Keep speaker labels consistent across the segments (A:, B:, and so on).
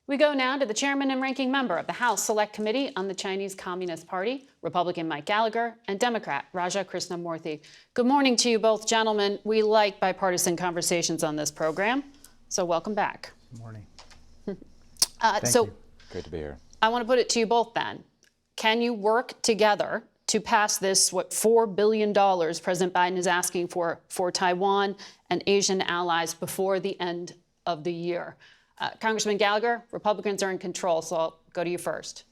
A: We go now to the chairman and ranking member of the House Select Committee on the Chinese Communist Party, Republican Mike Gallaher, and Democrat Raja Krishnamoorthi. Good morning to you both, gentlemen. We like bipartisan conversations on this program, so welcome back.
B: Good morning.
C: Thank you. Great to be here.
A: I want to put it to you both then. Can you work together to pass this, $4 billion President Biden is asking for Taiwan and Asian allies before the end of the year? Congressman Gallaher, Republicans are in control, so I'll go to you first.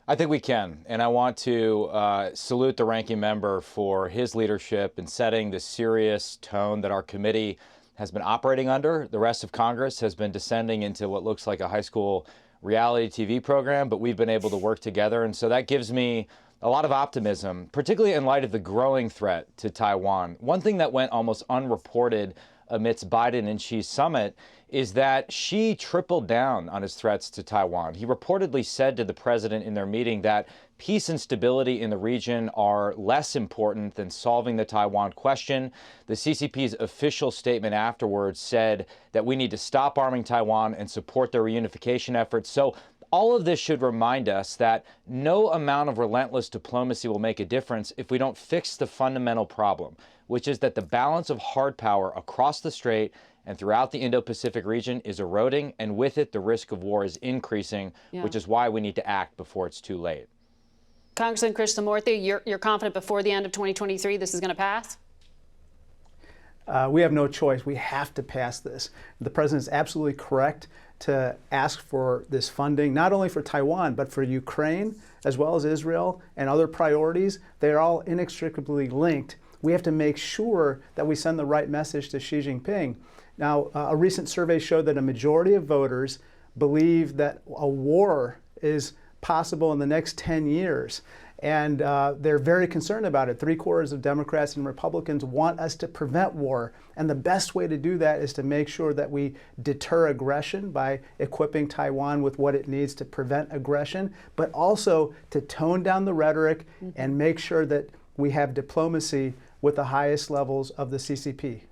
C: I think we can, and I want to salute the ranking member for his leadership in setting the serious tone that our committee has been operating under. The rest of Congress has been descending into what looks like a high school reality TV program, but we've been able to work together, and so that gives me a lot of optimism, particularly in light of the growing threat to Taiwan. One thing that went almost unreported amidst Biden and Xi's summit is that Xi tripled down on his threats to Taiwan. He reportedly said to the president in their meeting that peace and stability in the region are less important than solving the Taiwan question. The CCP's official statement afterwards said that we need to stop arming Taiwan and support their reunification efforts. So all of this should remind us that no amount of relentless diplomacy will make a difference if we don't fix the fundamental problem, which is that the balance of hard power across the Strait and throughout the Indo-Pacific region is eroding, and with it, the risk of war is increasing, which is why we need to act before it's too late.
A: Congressman Krishnamoorthi, you're confident before the end of 2023 this is going to pass?
B: We have no choice. We have to pass this. The president is absolutely correct to ask for this funding, not only for Taiwan, but for Ukraine, as well as Israel and other priorities. They're all inextricably linked. We have to make sure that we send the right message to Xi Jinping. Now, a recent survey showed that a majority of voters believe that a war is possible in the next 10 years. And they're very concerned about it. 3/4 of Democrats and Republicans want us to prevent war. And the best way to do that is to make sure that we deter aggression by equipping Taiwan with what it needs to prevent aggression, but also to tone down the rhetoric and make sure that we have diplomacy with the highest levels of the CCP.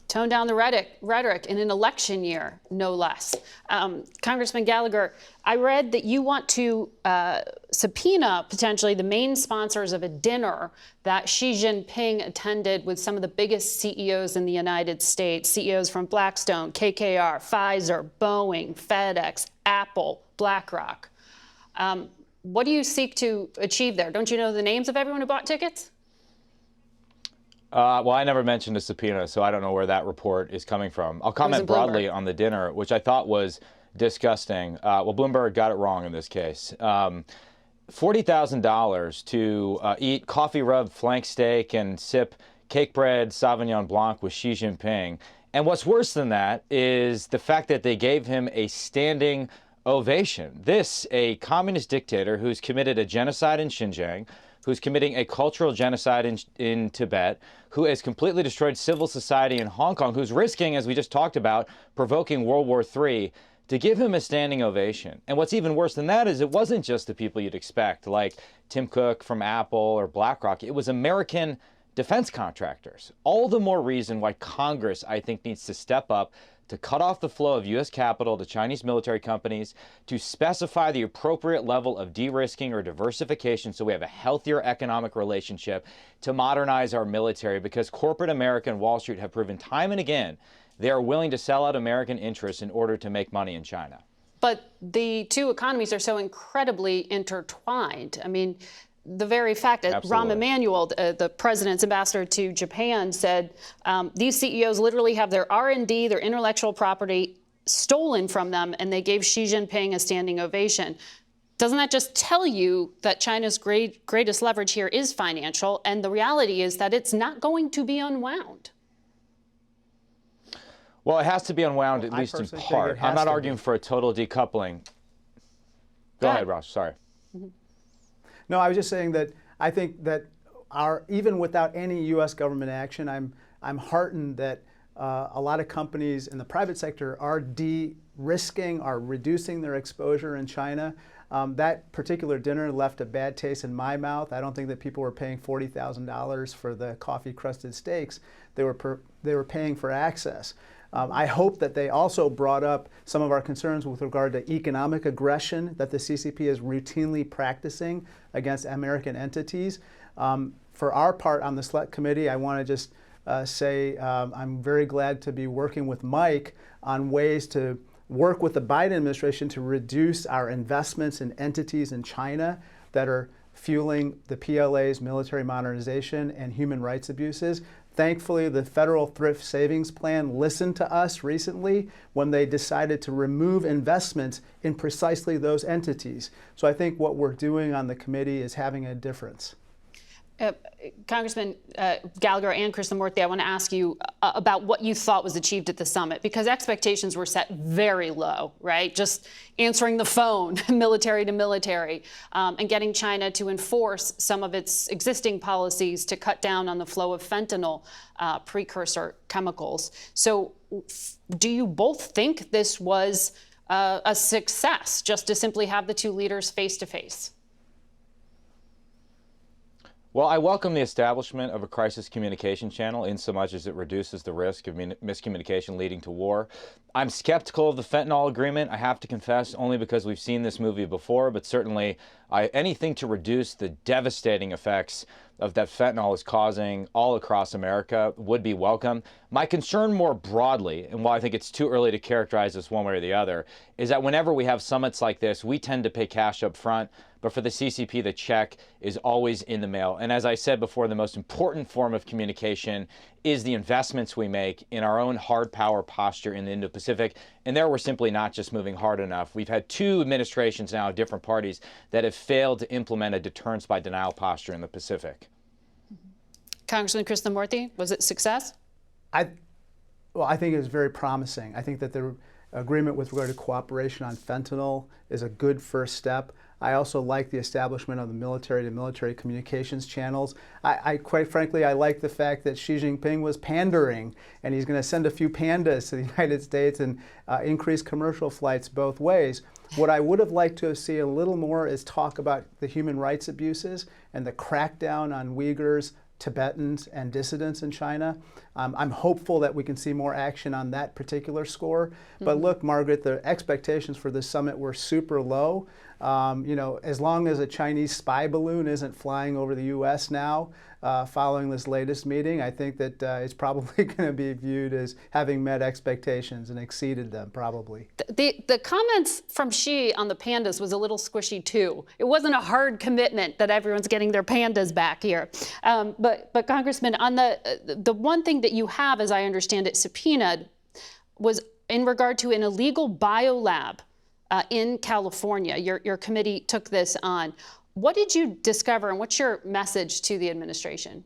A: Tone down the rhetoric in an election year, no less. Congressman Gallaher, I read that you want to subpoena potentially the main sponsors of a dinner that Xi Jinping attended with some of the biggest CEOs in the United States, CEOs from Blackstone, KKR, Pfizer, Boeing, FedEx, Apple, BlackRock. What do you seek to achieve there? Don't you know the names of everyone who bought tickets?
C: Well, I never mentioned a subpoena, so I don't know where that report is coming from. I'll comment broadly on the dinner, which I thought was disgusting. Well, Bloomberg got it wrong in this case. $40,000 to eat coffee-rubbed flank steak and sip cake bread Sauvignon Blanc with Xi Jinping. And what's worse than that is the fact that they gave him a standing ovation. This, a communist dictator who's committed a genocide in Xinjiang, who's committing a cultural genocide in Tibet, who has completely destroyed civil society in Hong Kong, who's risking, as we just talked about, provoking World War III, to give him a standing ovation. And what's even worse than that is it wasn't just the people you'd expect, like Tim Cook from Apple or BlackRock. It was American defense contractors. All the more reason why Congress, I think, needs to step up to cut off the flow of U.S. capital to Chinese military companies, to specify the appropriate level of de-risking or diversification so we have a healthier economic relationship, to modernize our military, because corporate America and Wall Street have proven time and again they are willing to sell out American interests in order to make money in China.
A: But the two economies are so incredibly intertwined. I mean, the very fact that Rahm Emanuel, the president's ambassador to Japan, said these CEOs literally have their R&D, their intellectual property stolen from them, and they gave Xi Jinping a standing ovation. Doesn't that just tell you that China's greatest leverage here is financial, and the reality is that it's not going to be unwound?
C: Well, it has to be unwound, at least in part. I'm not arguing for a total decoupling. Go ahead, Ross. Sorry.
B: No, I was just saying that I think that even without any U.S. government action, I'm heartened that a lot of companies in the private sector are de-risking, are reducing their exposure in China. That particular dinner left a bad taste in my mouth. I don't think that people were paying $40,000 for the coffee-crusted steaks. They were paying for access. I hope that they also brought up some of our concerns with regard to economic aggression that the CCP is routinely practicing against American entities. For our part on the Select Committee, I want to just say I'm very glad to be working with Mike on ways to work with the Biden administration to reduce our investments in entities in China that are fueling the PLA's military modernization and human rights abuses. Thankfully, the Federal Thrift Savings Plan listened to us recently when they decided to remove investments in precisely those entities. So I think what we're doing on the committee is having a difference.
A: Congressman Gallaher and Krishnamoorthi, I want to ask you about what you thought was achieved at the summit, because expectations were set very low, right? Just answering the phone, military to military, and getting China to enforce some of its existing policies to cut down on the flow of fentanyl precursor chemicals. So do you both think this was a success, just to simply have the two leaders face to face?
C: Well, I welcome the establishment of a crisis communication channel in so much as it reduces the risk of miscommunication leading to war. I'm skeptical of the fentanyl agreement, I have to confess, only because we've seen this movie before, but certainly anything to reduce the devastating effects of that fentanyl is causing all across America would be welcome. My concern more broadly, and while I think it's too early to characterize this one way or the other, is that whenever we have summits like this, we tend to pay cash up front, but for the CCP, the check is always in the mail. And as I said before, the most important form of communication is the investments we make in our own hard power posture in the Indo-Pacific. And there we're simply not just moving hard enough. We've had two administrations now of different parties that have failed to implement a deterrence by denial posture in the Pacific.
A: Congressman Krishnamoorthi, was it success?
B: Well, I think it was very promising. I think that the agreement with regard to cooperation on fentanyl is a good first step. I also like the establishment of the military-to-military communications channels. Quite frankly, I like the fact that Xi Jinping was pandering, and he's going to send a few pandas to the United States and increase commercial flights both ways. What I would have liked to see a little more is talk about the human rights abuses and the crackdown on Uyghurs, Tibetans, and dissidents in China. I'm hopeful that we can see more action on that particular score. But look, Margaret, the expectations for this summit were super low. You know, as long as a Chinese spy balloon isn't flying over the U.S. now, following this latest meeting, I think that it's probably going to be viewed as having met expectations and exceeded them, probably.
A: The comments from Xi on the pandas was a little squishy, too. It wasn't a hard commitment that everyone's getting their pandas back here. But Congressman, on the one thing that you have, as I understand it, subpoenaed was in regard to an illegal biolab in California. Your committee took this on. What did you discover, and what's your message to the administration?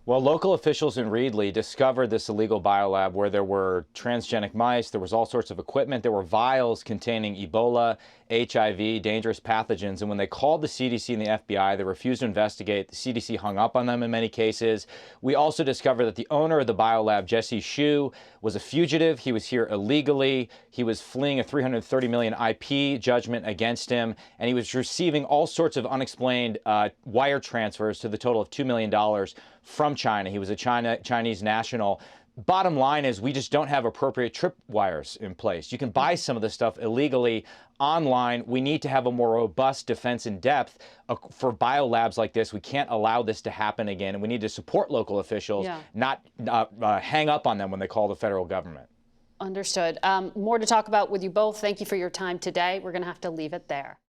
C: Well, local officials in Reedley discovered this illegal biolab where there were transgenic mice, there was all sorts of equipment, there were vials containing Ebola, HIV, dangerous pathogens, and when they called the CDC and the FBI, they refused to investigate. The CDC hung up on them in many cases. We also discovered that the owner of the biolab, Jesse Hsu, was a fugitive. He was here illegally. He was fleeing a $330 million IP judgment against him, and he was receiving all sorts of unexplained wire transfers to the total of $2 million from China. He was a Chinese national. Bottom line is we just don't have appropriate tripwires in place. You can buy some of this stuff illegally online. We need to have a more robust defense in depth for biolabs like this. We can't allow this to happen again, and we need to support local officials, not hang up on them when they call the federal government.
A: Understood. More to talk about with you both. Thank you for your time today. We're going to have to leave it there.